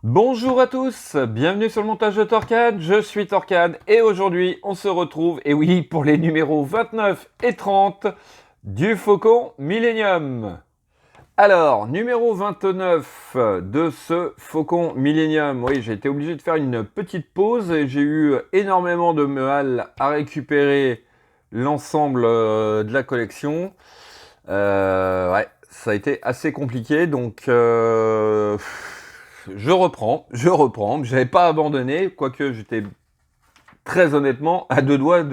Bonjour à tous, bienvenue sur le montage de Torcade, je suis Torcade et aujourd'hui on se retrouve, et oui, pour les numéros 29 et 30 du Faucon Millenium. Alors, numéro 29 de ce Faucon Millenium, oui, j'ai été obligé de faire une petite pause et j'ai eu énormément de mal à récupérer l'ensemble de la collection. Ouais, ça a été assez compliqué, donc je reprends, j'avais pas abandonné, quoique j'étais très honnêtement à deux doigts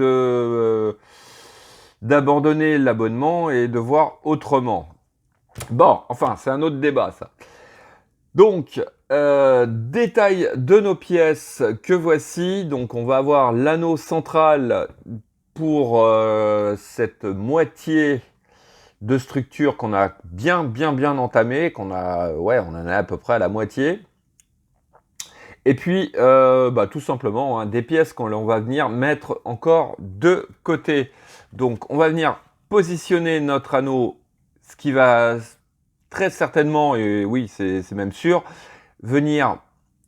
d'abandonner l'abonnement et de voir autrement. Bon, enfin, c'est un autre débat, ça. Donc, détail de nos pièces que voici. Donc, on va avoir l'anneau central pour cette moitié de structure qu'on a bien entamé, on en a à peu près à la moitié. Et puis, tout simplement, des pièces qu'on va venir mettre encore de côté. Donc, on va venir positionner notre anneau, ce qui va très certainement, et oui, c'est même sûr, venir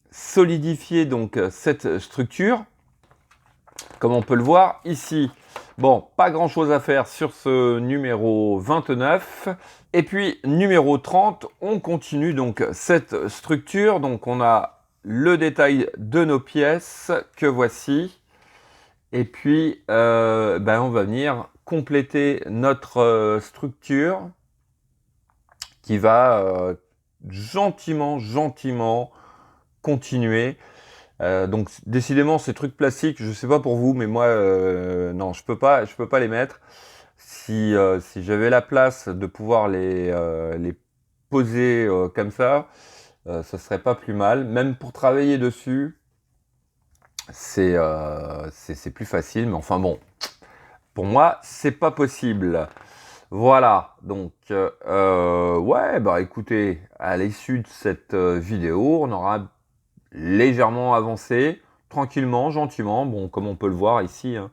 solidifier donc cette structure, comme on peut le voir ici. Bon, pas grand chose à faire sur ce numéro 29. Et puis, numéro 30, on continue donc cette structure. Donc, on a le détail de nos pièces que voici. Et puis, on va venir compléter notre structure qui va gentiment continuer. Donc décidément ces trucs plastiques, je sais pas pour vous, mais moi non, je peux pas les mettre. Si j'avais la place de pouvoir les poser comme ça serait pas plus mal. Même pour travailler dessus, c'est plus facile, mais enfin bon, pour moi c'est pas possible. Voilà, donc écoutez, à l'issue de cette vidéo, on aura légèrement avancé, tranquillement, gentiment. Bon, comme on peut le voir ici, hein,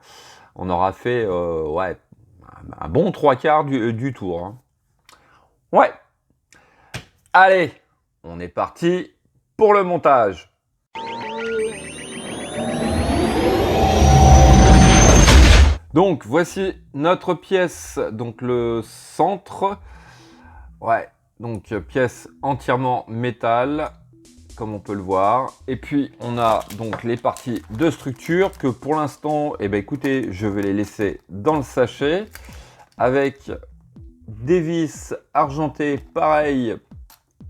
on aura fait un bon 3/4 du tour. Hein. Ouais. Allez, on est parti pour le montage. Donc, voici notre pièce, donc le centre. Ouais, donc pièce entièrement métal, comme on peut le voir. Et puis, on a donc les parties de structure que pour l'instant, écoutez, je vais les laisser dans le sachet avec des vis argentées, pareil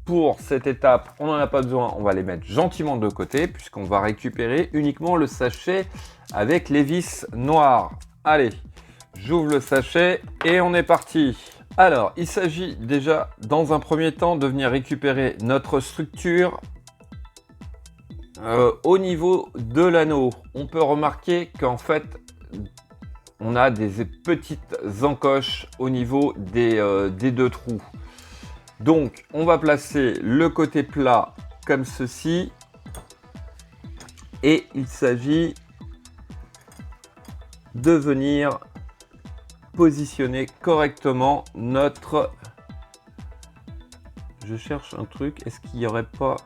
pour cette étape, on n'en a pas besoin, on va les mettre gentiment de côté puisqu'on va récupérer uniquement le sachet avec les vis noires. Allez, j'ouvre le sachet et on est parti. Alors, il s'agit déjà dans un premier temps de venir récupérer notre structure au niveau de l'anneau. On peut remarquer qu'en fait, on a des petites encoches au niveau des deux trous. Donc, on va placer le côté plat comme ceci. Et il s'agit de venir positionner correctement notre... Je cherche un truc. Est-ce qu'il n'y aurait pas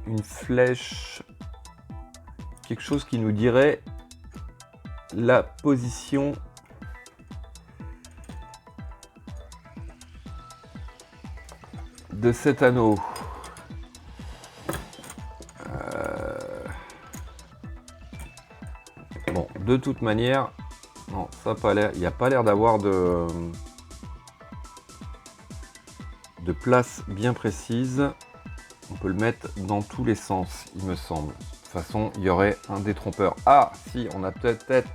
une flèche? Quelque chose qui nous dirait la position de cet anneau. Bon, de toute manière, non, ça a pas l'air. Il n'y a pas l'air d'avoir de place bien précise. On peut le mettre dans tous les sens, il me semble. De toute façon, il y aurait un détrompeur. Ah, si, on a peut-être,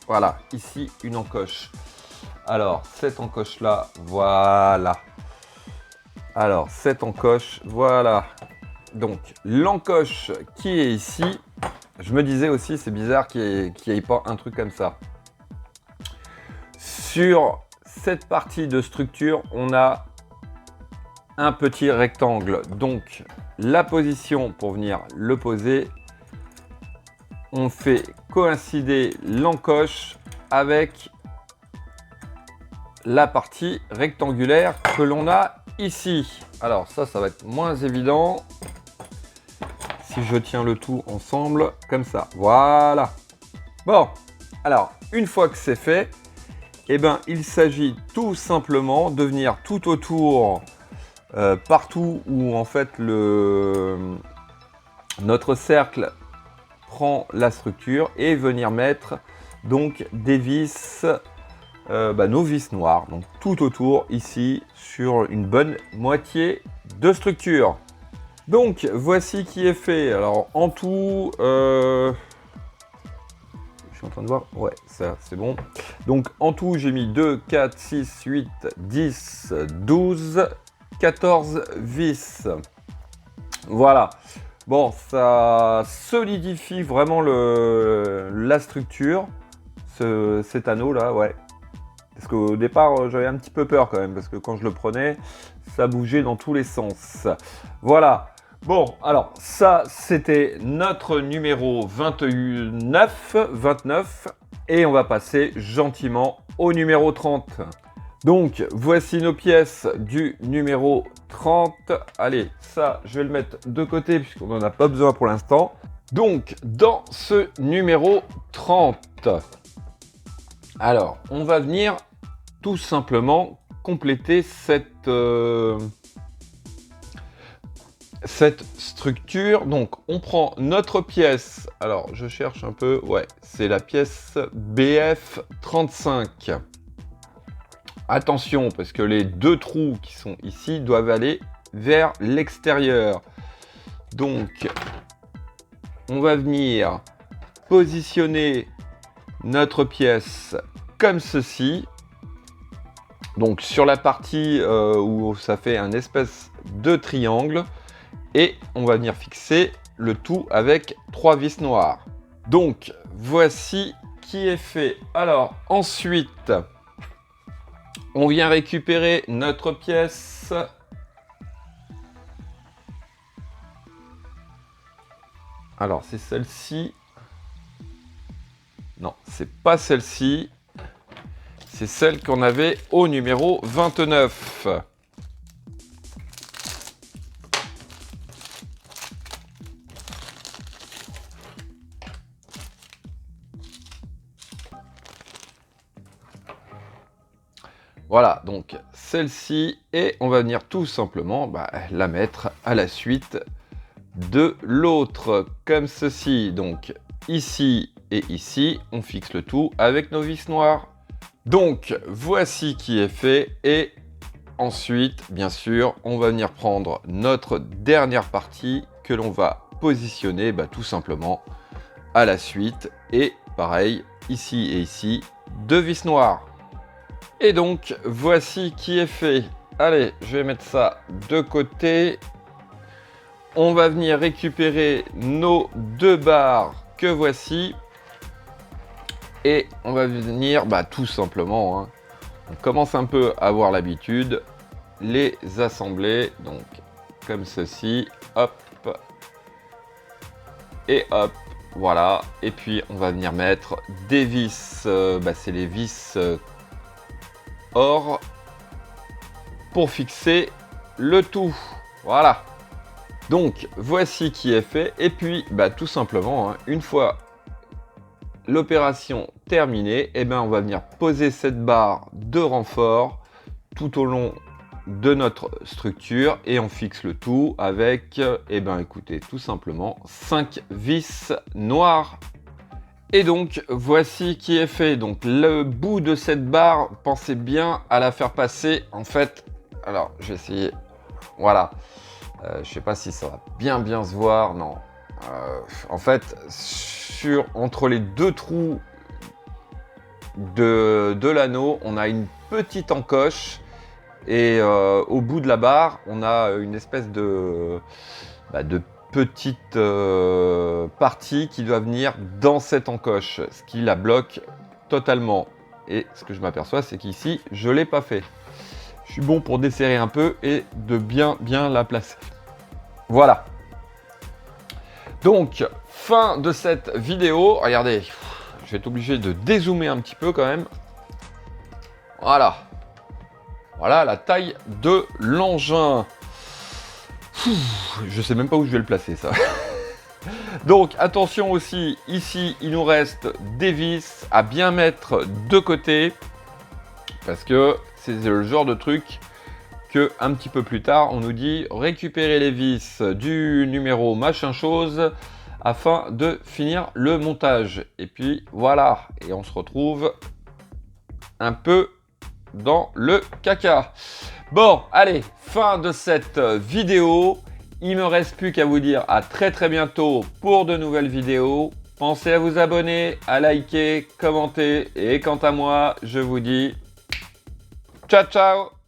voilà, ici une encoche. Alors, cette encoche-là, voilà. Alors, cette encoche, voilà. Donc, l'encoche qui est ici Je me disais aussi, c'est bizarre qu'il n'y ait pas un truc comme ça. Sur cette partie de structure, on a un petit rectangle. Donc, la position pour venir le poser, on fait coïncider l'encoche avec la partie rectangulaire que l'on a ici. Alors ça va être moins évident si je tiens le tout ensemble comme ça. Voilà. Bon, alors une fois que c'est fait, eh ben, il s'agit tout simplement de venir tout autour, partout où en fait notre cercle prend la structure, et venir mettre donc des vis, nos vis noires, donc tout autour ici sur une bonne moitié de structure. Donc voici qui est fait. Alors en tout, je suis en train de voir, ouais, ça c'est bon. Donc en tout, j'ai mis 2, 4, 6, 8, 10, 12, 14 vis. Voilà. Bon, ça solidifie vraiment la structure, cet anneau là, ouais. Parce qu'au départ, j'avais un petit peu peur quand même, parce que quand je le prenais, ça bougeait dans tous les sens. Voilà. Bon, alors ça, c'était notre numéro 29, et on va passer gentiment au numéro 30. Donc, voici nos pièces du numéro 30. Allez, ça, je vais le mettre de côté puisqu'on n'en a pas besoin pour l'instant. Donc, dans ce numéro 30, alors, on va venir tout simplement compléter cette structure. Donc, on prend notre pièce. Alors, je cherche un peu. Ouais, c'est la pièce BF35. Attention, parce que les deux trous qui sont ici doivent aller vers l'extérieur. Donc, on va venir positionner notre pièce comme ceci. Donc, sur la partie où ça fait un espèce de triangle. Et on va venir fixer le tout avec 3 vis noires. Donc, voici qui est fait. Alors, ensuite, on vient récupérer notre pièce. Alors, c'est celle-ci. Non, c'est pas celle-ci. C'est celle qu'on avait au numéro 29. Voilà, donc celle-ci, et on va venir tout simplement la mettre à la suite de l'autre, comme ceci. Donc ici et ici, on fixe le tout avec nos vis noires. Donc voici qui est fait, et ensuite, bien sûr, on va venir prendre notre dernière partie que l'on va positionner tout simplement à la suite, et pareil, ici et ici, 2 vis noires. Et donc, voici qui est fait. Allez, je vais mettre ça de côté. On va venir récupérer nos 2 barres que voici. Et on va venir, tout simplement, on commence un peu à avoir l'habitude, les assembler. Donc, comme ceci, hop, et hop, voilà. Et puis, on va venir mettre des vis, c'est les vis or pour fixer le tout. Voilà. Donc voici qui est fait, et puis tout simplement, une fois l'opération terminée, on va venir poser cette barre de renfort tout au long de notre structure, et on fixe le tout avec écoutez, tout simplement 5 vis noires. Et donc, voici qui est fait. Donc, le bout de cette barre, pensez bien à la faire passer. En fait, alors, je vais essayer. Voilà. Je ne sais pas si ça va bien se voir. Non. En fait, entre les deux trous de l'anneau, on a une petite encoche. Et au bout de la barre, on a une espèce de petite partie qui doit venir dans cette encoche, ce qui la bloque totalement. Et ce que je m'aperçois, c'est qu'ici, je ne l'ai pas fait. Je suis bon pour desserrer un peu et de bien la placer. Voilà. Donc, fin de cette vidéo. Regardez, je vais être obligé de dézoomer un petit peu quand même. Voilà. Voilà la taille de l'engin. Je sais même pas où je vais le placer, ça. Donc, attention aussi, ici, il nous reste des vis à bien mettre de côté. Parce que c'est le genre de truc que un petit peu plus tard, on nous dit récupérer les vis du numéro machin chose afin de finir le montage. Et puis voilà, et on se retrouve un peu dans le caca. Bon, allez, fin de cette vidéo. Il me reste plus qu'à vous dire à très bientôt pour de nouvelles vidéos. Pensez à vous abonner, à liker, commenter et quant à moi, je vous dis ciao ciao.